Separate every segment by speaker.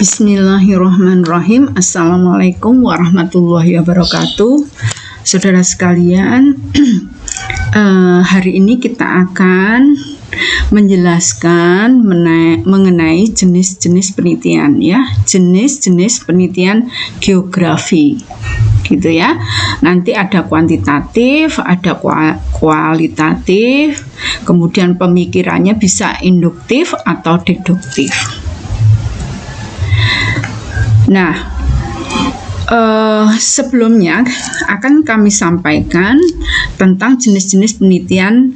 Speaker 1: Bismillahirrahmanirrahim. Assalamualaikum warahmatullahi wabarakatuh. Saudara sekalian, hari ini kita akan menjelaskan mengenai jenis-jenis penelitian, ya, jenis-jenis penelitian geografi, gitu ya. Nanti ada kuantitatif, ada kualitatif, kemudian pemikirannya bisa induktif atau deduktif. Nah, sebelumnya akan kami sampaikan tentang jenis-jenis penelitian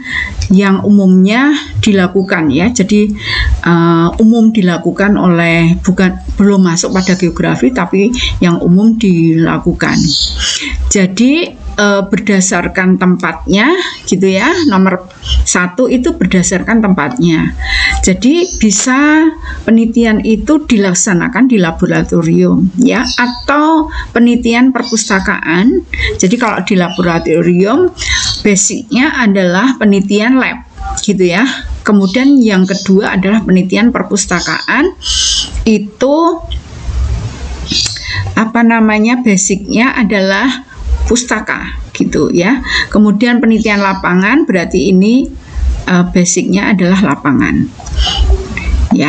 Speaker 1: yang umumnya dilakukan, ya. Jadi umum dilakukan oleh, belum masuk pada geografi, tapi yang umum dilakukan. Jadi berdasarkan tempatnya, gitu ya. Nomor 1 itu berdasarkan tempatnya. Jadi bisa penelitian itu dilaksanakan di laboratorium, ya, atau penelitian perpustakaan. Jadi kalau di laboratorium basicnya adalah penelitian lab, gitu ya. Kemudian yang kedua adalah penelitian perpustakaan. Itu basicnya adalah pustaka, gitu ya. Kemudian penelitian lapangan berarti ini basicnya adalah lapangan, ya.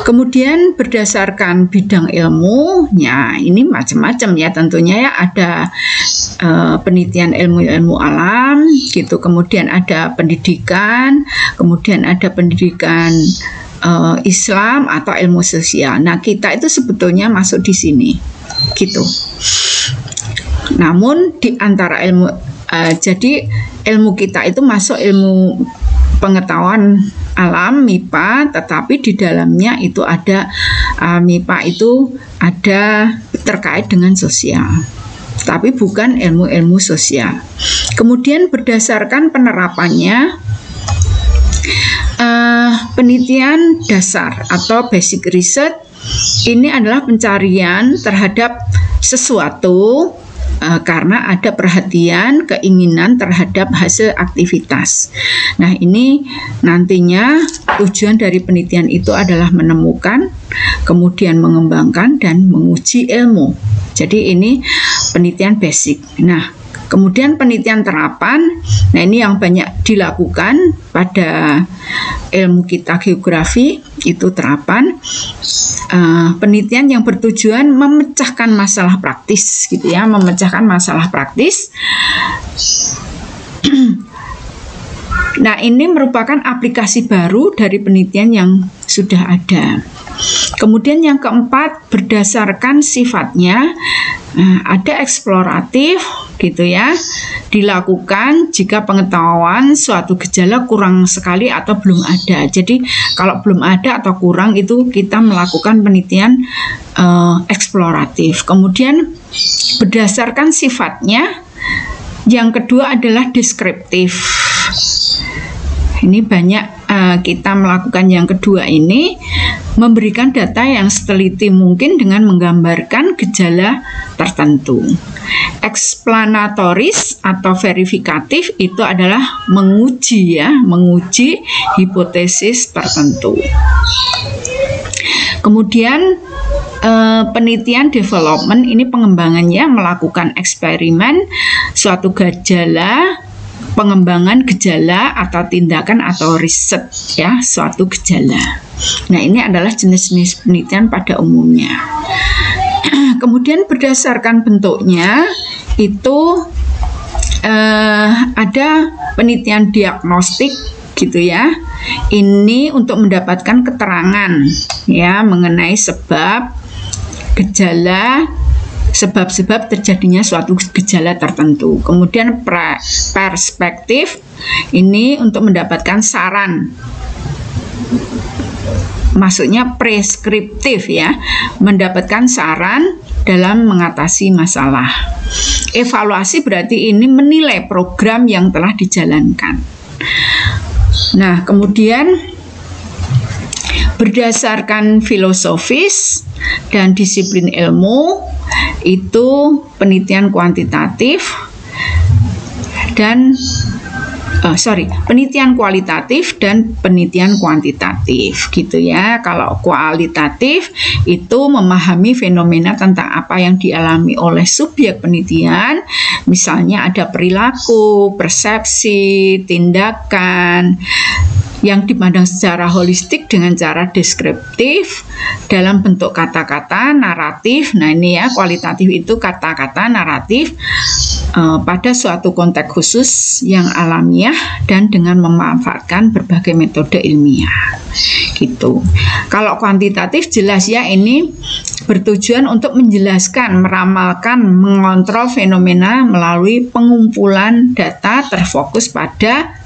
Speaker 1: Kemudian berdasarkan bidang ilmu, ya, ini macam-macam, ya, tentunya, ya. Ada penelitian ilmu alam, gitu. Kemudian ada pendidikan, kemudian ada pendidikan Islam atau ilmu sosial. Nah, kita itu sebetulnya masuk di sini, gitu. Namun di antara ilmu, jadi ilmu kita itu masuk ilmu pengetahuan alam, MIPA, tetapi di dalamnya itu ada MIPA itu ada terkait dengan sosial, tapi bukan ilmu-ilmu sosial. Kemudian berdasarkan penerapannya, penelitian dasar atau basic research ini adalah pencarian terhadap sesuatu karena ada perhatian, keinginan terhadap hasil aktivitas. Nah, ini nantinya tujuan dari penelitian itu adalah menemukan, kemudian mengembangkan dan menguji ilmu. Jadi ini penelitian basic. Nah, kemudian penelitian terapan, nah ini yang banyak dilakukan pada ilmu kita geografi, itu terapan. Penelitian yang bertujuan memecahkan masalah praktis, gitu ya, memecahkan masalah praktis. Nah, ini merupakan aplikasi baru dari penelitian yang sudah ada. Kemudian yang keempat, berdasarkan sifatnya, ada eksploratif, gitu ya, dilakukan jika pengetahuan suatu gejala kurang sekali atau belum ada. Jadi kalau belum ada atau kurang itu kita melakukan penelitian eksploratif. Kemudian berdasarkan sifatnya, yang kedua adalah deskriptif. Ini banyak kita melakukan yang kedua ini, memberikan data yang seteliti mungkin dengan menggambarkan gejala tertentu. Eksplanatoris atau verifikatif itu adalah menguji, ya, menguji hipotesis tertentu. Kemudian penelitian development ini pengembangannya melakukan eksperimen suatu gejala, pengembangan gejala atau tindakan atau riset, ya, suatu gejala. Nah, ini adalah jenis-jenis penelitian pada umumnya. Kemudian berdasarkan bentuknya itu ada penelitian diagnostik, gitu ya. Ini untuk mendapatkan keterangan, ya, mengenai sebab-sebab terjadinya suatu gejala tertentu. Kemudian perspektif ini untuk mendapatkan saran, maksudnya preskriptif, ya, mendapatkan saran dalam mengatasi masalah. Evaluasi berarti ini menilai program yang telah dijalankan. Nah, kemudian berdasarkan filosofis dan disiplin ilmu itu penelitian kuantitatif, dan penelitian kualitatif dan penelitian kuantitatif gitu ya. Kalau kualitatif itu memahami fenomena tentang apa yang dialami oleh subjek penelitian, misalnya ada perilaku, persepsi, tindakan yang dipandang secara holistik dengan cara deskriptif dalam bentuk kata-kata, naratif. Nah ini ya, kualitatif itu kata-kata, naratif pada suatu konteks khusus yang alamiah dan dengan memanfaatkan berbagai metode ilmiah gitu. Kalau kuantitatif jelas ya, ini bertujuan untuk menjelaskan, meramalkan, mengontrol fenomena melalui pengumpulan data terfokus pada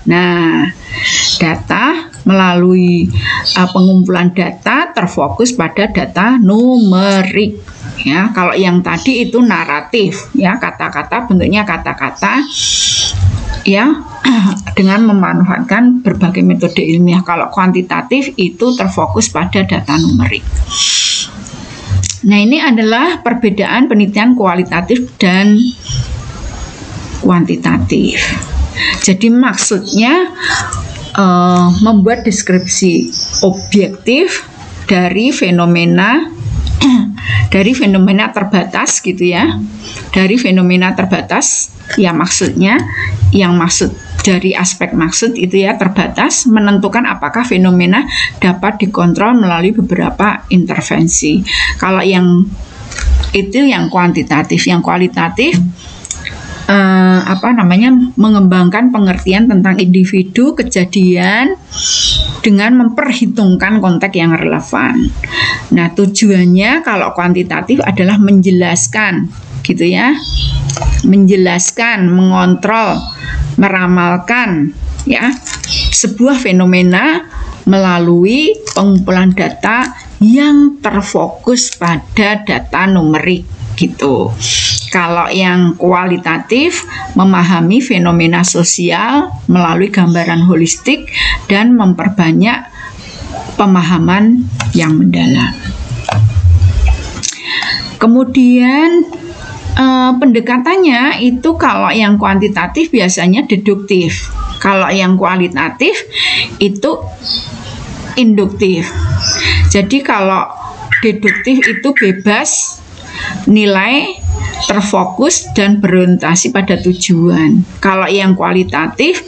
Speaker 1: data melalui pengumpulan data terfokus pada data numerik. Ya, kalau yang tadi itu naratif ya, kata-kata, bentuknya kata-kata ya dengan memanfaatkan berbagai metode ilmiah. Kalau kuantitatif itu terfokus pada data numerik. Nah, ini adalah perbedaan penelitian kualitatif dan kuantitatif. Jadi maksudnya membuat deskripsi objektif dari fenomena terbatas gitu ya, dari fenomena terbatas ya, maksudnya yang maksud dari aspek maksud itu ya terbatas, menentukan apakah fenomena dapat dikontrol melalui beberapa intervensi. Kalau yang itu yang kuantitatif, yang kualitatif mengembangkan pengertian tentang individu, kejadian dengan memperhitungkan konteks yang relevan. Nah, tujuannya kalau kuantitatif adalah menjelaskan gitu ya, menjelaskan, mengontrol, meramalkan ya sebuah fenomena melalui pengumpulan data yang terfokus pada data numerik gitu. Kalau yang kualitatif memahami fenomena sosial melalui gambaran holistik dan memperbanyak pemahaman yang mendalam. Kemudian pendekatannya itu kalau yang kuantitatif biasanya deduktif. Kalau yang kualitatif itu induktif. Jadi kalau deduktif itu bebas, nilai, terfokus dan berorientasi pada tujuan. Kalau yang kualitatif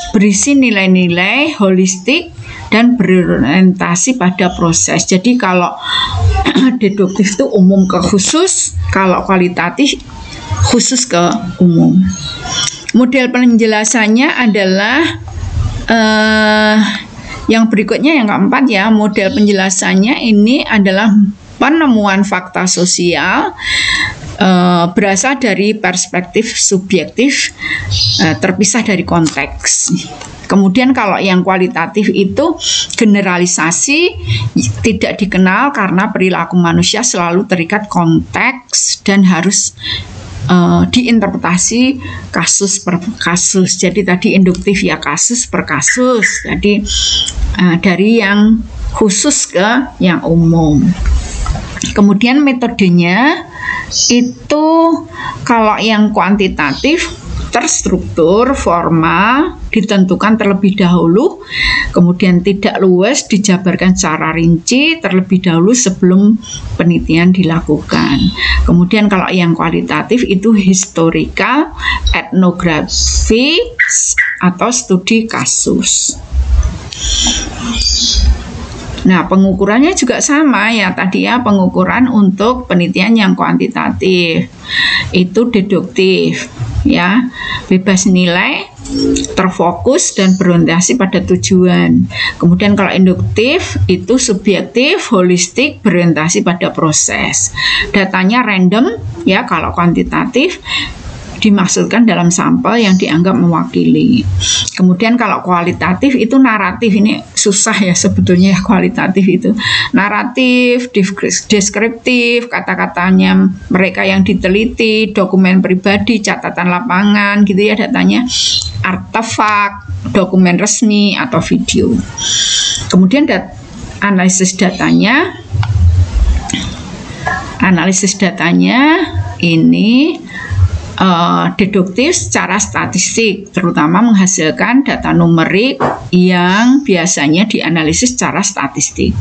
Speaker 1: berisi nilai-nilai holistik dan berorientasi pada proses. Jadi kalau deduktif itu umum ke khusus, kalau kualitatif khusus ke umum. Model penjelasannya adalah yang berikutnya, yang keempat ya. Model penjelasannya ini adalah penemuan fakta sosial berasal dari perspektif subjektif terpisah dari konteks. Kemudian kalau yang kualitatif itu generalisasi, tidak dikenal karena perilaku manusia selalu terikat konteks dan harus diinterpretasi kasus per kasus. Jadi tadi induktif ya kasus per kasus. Jadi dari yang khusus ke yang umum. Kemudian metodenya itu kalau yang kuantitatif terstruktur, formal, ditentukan terlebih dahulu, kemudian tidak luas, dijabarkan secara rinci terlebih dahulu sebelum penelitian dilakukan. Kemudian kalau yang kualitatif itu historical, etnografi, atau studi kasus. Nah, pengukurannya juga sama ya tadi ya, pengukuran untuk penelitian yang kuantitatif itu deduktif ya, bebas nilai, terfokus dan berorientasi pada tujuan. Kemudian kalau induktif itu subjektif, holistik, berorientasi pada proses. Datanya random ya, kalau kuantitatif dimaksudkan dalam sampel yang dianggap mewakili. Kemudian kalau kualitatif itu naratif, ini susah ya sebetulnya ya kualitatif itu. Naratif, deskriptif, kata-katanya mereka yang diteliti, dokumen pribadi, catatan lapangan gitu ya datanya, artefak, dokumen resmi atau video. Kemudian analisis datanya ini deduktif secara statistik, terutama menghasilkan data numerik yang biasanya dianalisis secara statistik.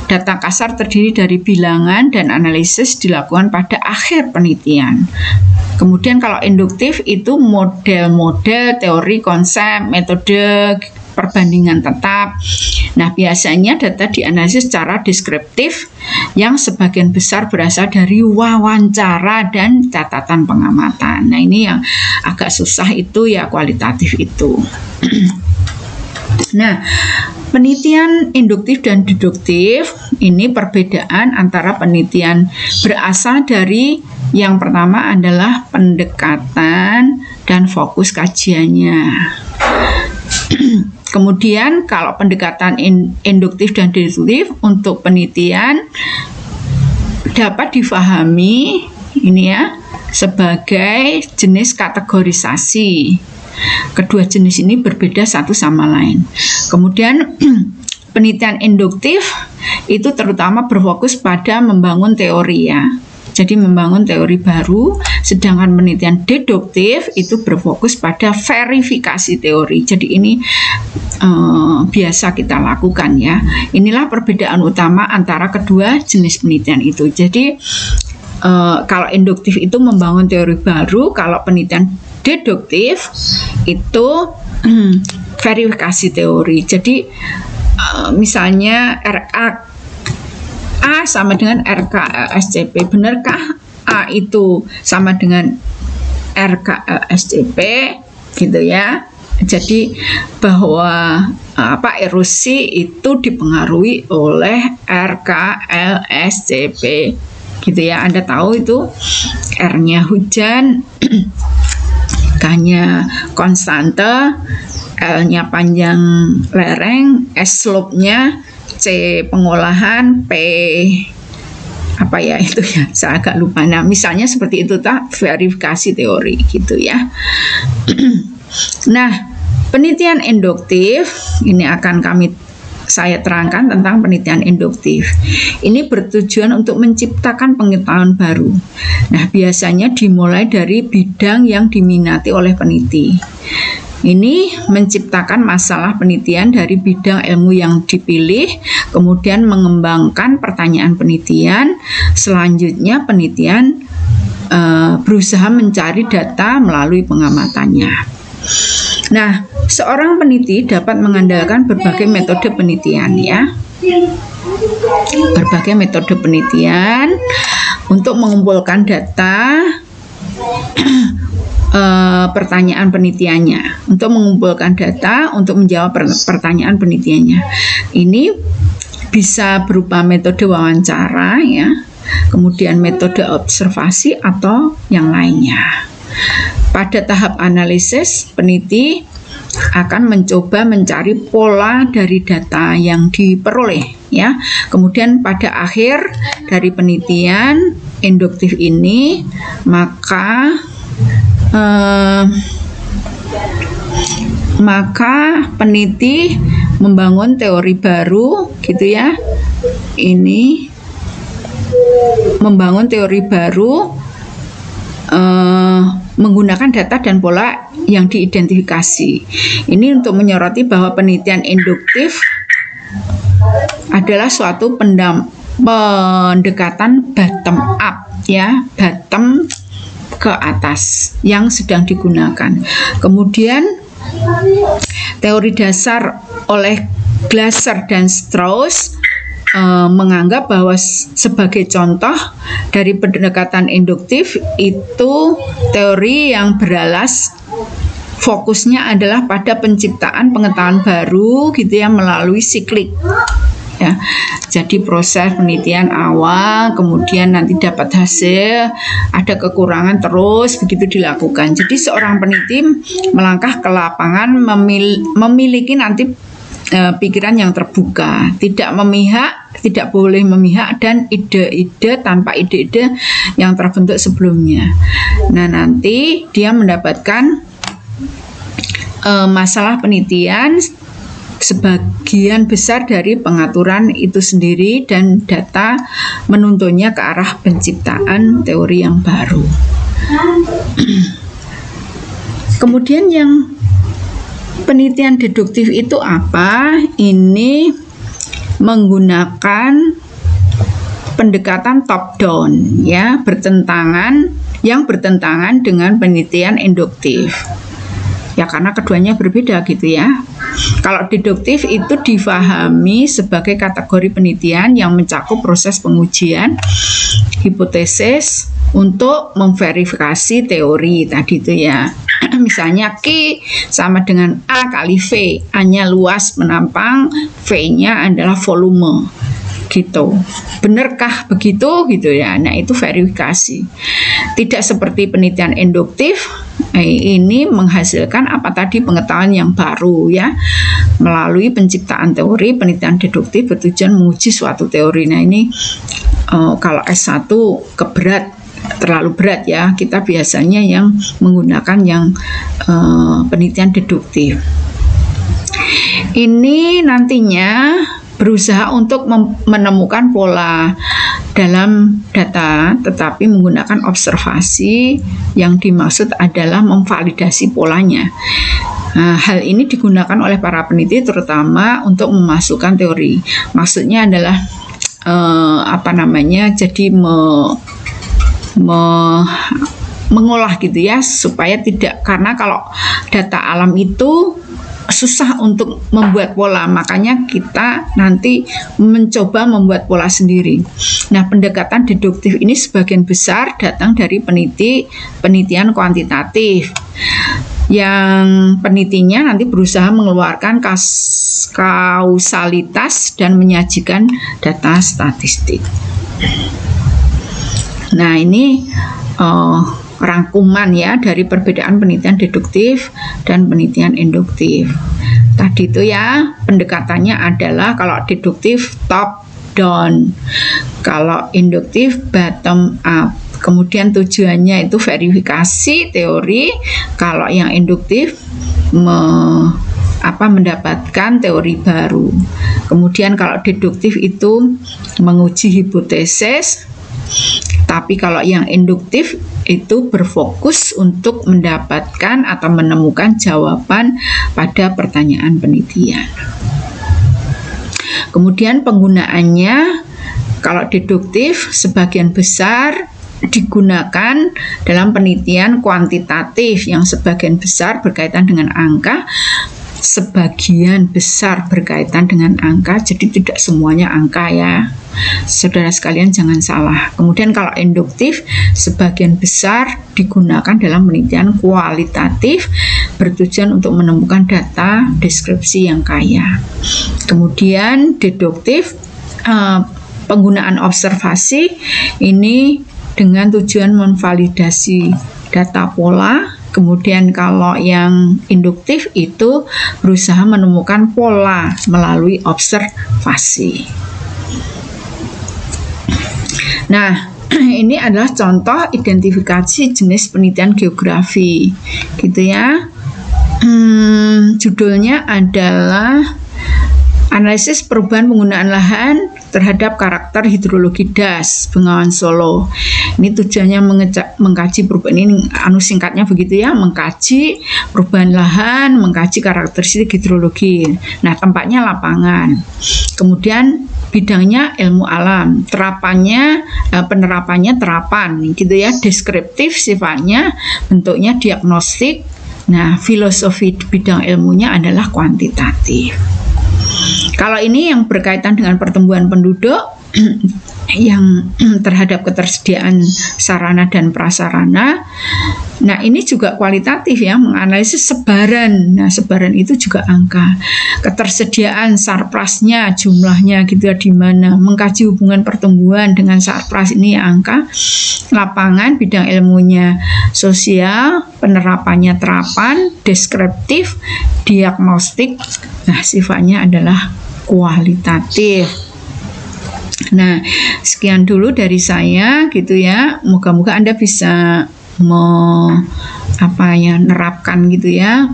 Speaker 1: Data kasar terdiri dari bilangan dan analisis dilakukan pada akhir penelitian. Kemudian kalau induktif itu model-model, teori, konsep, metode, perbandingan tetap. Nah, biasanya data dianalisis secara deskriptif yang sebagian besar berasal dari wawancara dan catatan pengamatan. Nah, ini yang agak susah itu ya, kualitatif itu. Nah, penelitian induktif dan deduktif ini perbedaan antara penelitian berasal dari yang pertama adalah pendekatan dan fokus kajiannya. Kemudian kalau pendekatan induktif dan deduktif untuk penelitian dapat difahami ini ya sebagai jenis kategorisasi. Kedua jenis ini berbeda satu sama lain. Kemudian penelitian induktif itu terutama berfokus pada membangun teori ya. Jadi membangun teori baru, sedangkan penelitian deduktif itu berfokus pada verifikasi teori. Jadi ini biasa kita lakukan ya. Inilah perbedaan utama antara kedua jenis penelitian itu. Jadi kalau induktif itu membangun teori baru, kalau penelitian deduktif itu verifikasi teori. Jadi misalnya A sama dengan RKLSCP. Benarkah A itu sama dengan RKLSCP gitu ya. Jadi bahwa erosi itu dipengaruhi oleh RKLSCP gitu ya. Anda tahu itu R-nya hujan, K-nya konstante, L-nya panjang lereng, S slope-nya, C pengolahan, P apa ya itu ya, saya agak lupa. Nah, misalnya seperti itu verifikasi teori gitu ya. Nah, penelitian induktif ini akan saya terangkan tentang penelitian induktif. Ini bertujuan untuk menciptakan pengetahuan baru. Nah, biasanya dimulai dari bidang yang diminati oleh peneliti. Ini menciptakan masalah penelitian dari bidang ilmu yang dipilih, kemudian mengembangkan pertanyaan penelitian. Selanjutnya penelitian berusaha mencari data melalui pengamatannya. Nah, seorang peneliti dapat mengandalkan berbagai metode penelitian ya. Berbagai metode penelitian untuk mengumpulkan data pertanyaan penelitiannya, untuk mengumpulkan data untuk menjawab pertanyaan penelitiannya. Ini bisa berupa metode wawancara ya, kemudian metode observasi atau yang lainnya. Pada tahap analisis, peneliti akan mencoba mencari pola dari data yang diperoleh ya. Kemudian pada akhir dari penelitian induktif ini, maka peneliti membangun teori baru gitu ya. Ini membangun teori baru menggunakan data dan pola yang diidentifikasi. Ini untuk menyoroti bahwa penelitian induktif adalah suatu pendekatan bottom up ya, bottom ke atas yang sedang digunakan. Kemudian teori dasar oleh Glasser dan Strauss menganggap bahwa sebagai contoh dari pendekatan induktif itu teori yang beralas fokusnya adalah pada penciptaan pengetahuan baru gitu ya, melalui siklik ya. Jadi proses penelitian awal, kemudian nanti dapat hasil, ada kekurangan, terus begitu dilakukan. Jadi seorang peneliti melangkah ke lapangan memiliki nanti pikiran yang terbuka, tidak memihak, tidak boleh memihak, dan ide-ide tanpa ide-ide yang terbentuk sebelumnya. Nah, nanti dia mendapatkan masalah penelitian sebagian besar dari pengaturan itu sendiri, dan data menuntunnya ke arah penciptaan teori yang baru. Kemudian yang penelitian deduktif itu apa? Ini menggunakan pendekatan top down, ya, bertentangan dengan penelitian induktif. Ya, karena keduanya berbeda gitu ya. Kalau deduktif itu difahami sebagai kategori penelitian yang mencakup proses pengujian hipotesis untuk memverifikasi teori tadi itu ya. Misalnya Q sama dengan A kali V, A-nya luas menampang, V-nya adalah volume gitu. Benarkah begitu gitu ya? Nah, itu verifikasi. Tidak seperti penelitian induktif, ini menghasilkan apa tadi, pengetahuan yang baru ya. Melalui penciptaan teori, penelitian deduktif bertujuan menguji suatu teori. Nah, ini kalau S1 terlalu berat ya, kita biasanya yang menggunakan yang penelitian deduktif. Ini nantinya berusaha untuk menemukan pola dalam data, tetapi menggunakan observasi. Yang dimaksud adalah memvalidasi polanya. Nah, hal ini digunakan oleh para peneliti terutama untuk memasukkan teori. Maksudnya adalah jadi mengolah gitu ya, supaya tidak, karena kalau data alam itu susah untuk membuat pola, makanya kita nanti mencoba membuat pola sendiri. Nah, pendekatan deduktif ini sebagian besar datang dari penelitian kuantitatif, yang penelitinya nanti berusaha mengeluarkan kausalitas dan menyajikan data statistik. Nah, ini rangkuman ya dari perbedaan penelitian deduktif dan penelitian induktif. Tadi itu ya, pendekatannya adalah kalau deduktif top down, kalau induktif bottom up. Kemudian tujuannya itu verifikasi teori, kalau yang induktif mendapatkan teori baru. Kemudian kalau deduktif itu menguji hipotesis, tapi kalau yang induktif itu berfokus untuk mendapatkan atau menemukan jawaban pada pertanyaan penelitian. Kemudian penggunaannya, kalau deduktif sebagian besar digunakan dalam penelitian kuantitatif yang sebagian besar berkaitan dengan angka, sebagian besar berkaitan dengan angka, jadi tidak semuanya angka ya. Saudara sekalian jangan salah. Kemudian kalau induktif sebagian besar digunakan dalam penelitian kualitatif bertujuan untuk menemukan data deskripsi yang kaya. Kemudian deduktif penggunaan observasi ini dengan tujuan memvalidasi data pola. Kemudian kalau yang induktif itu berusaha menemukan pola melalui observasi. Nah, ini adalah contoh identifikasi jenis penelitian geografi, gitu ya. Judulnya adalah analisis perubahan penggunaan lahan terhadap karakter hidrologi das Bengawan Solo. Ini tujuannya mengkaji perubahan, ini singkatnya begitu ya, mengkaji perubahan lahan, mengkaji karakteristik hidrologi. Nah, tempatnya lapangan. Kemudian bidangnya ilmu alam, penerapannya terapan gitu ya, deskriptif sifatnya, bentuknya diagnostik. Nah, filosofi bidang ilmunya adalah kuantitatif. Kalau ini yang berkaitan dengan pertumbuhan penduduk yang terhadap ketersediaan sarana dan prasarana. Nah, ini juga kualitatif ya, menganalisis sebaran. Nah, sebaran itu juga angka. Ketersediaan sarprasnya, jumlahnya gitu ya, di mana. Mengkaji hubungan pertumbuhan dengan sarpras, ini angka. Lapangan, bidang ilmunya sosial, penerapannya terapan, deskriptif, diagnostik. Nah, sifatnya adalah kualitatif. Nah, sekian dulu dari saya gitu ya. Moga-moga Anda bisa nerapkan gitu ya.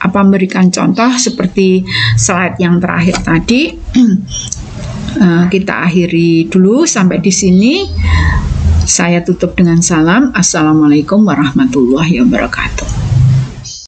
Speaker 1: apa memberikan contoh seperti slide yang terakhir tadi. Kita akhiri dulu sampai di sini. Saya tutup dengan salam. Assalamualaikum warahmatullahi wabarakatuh.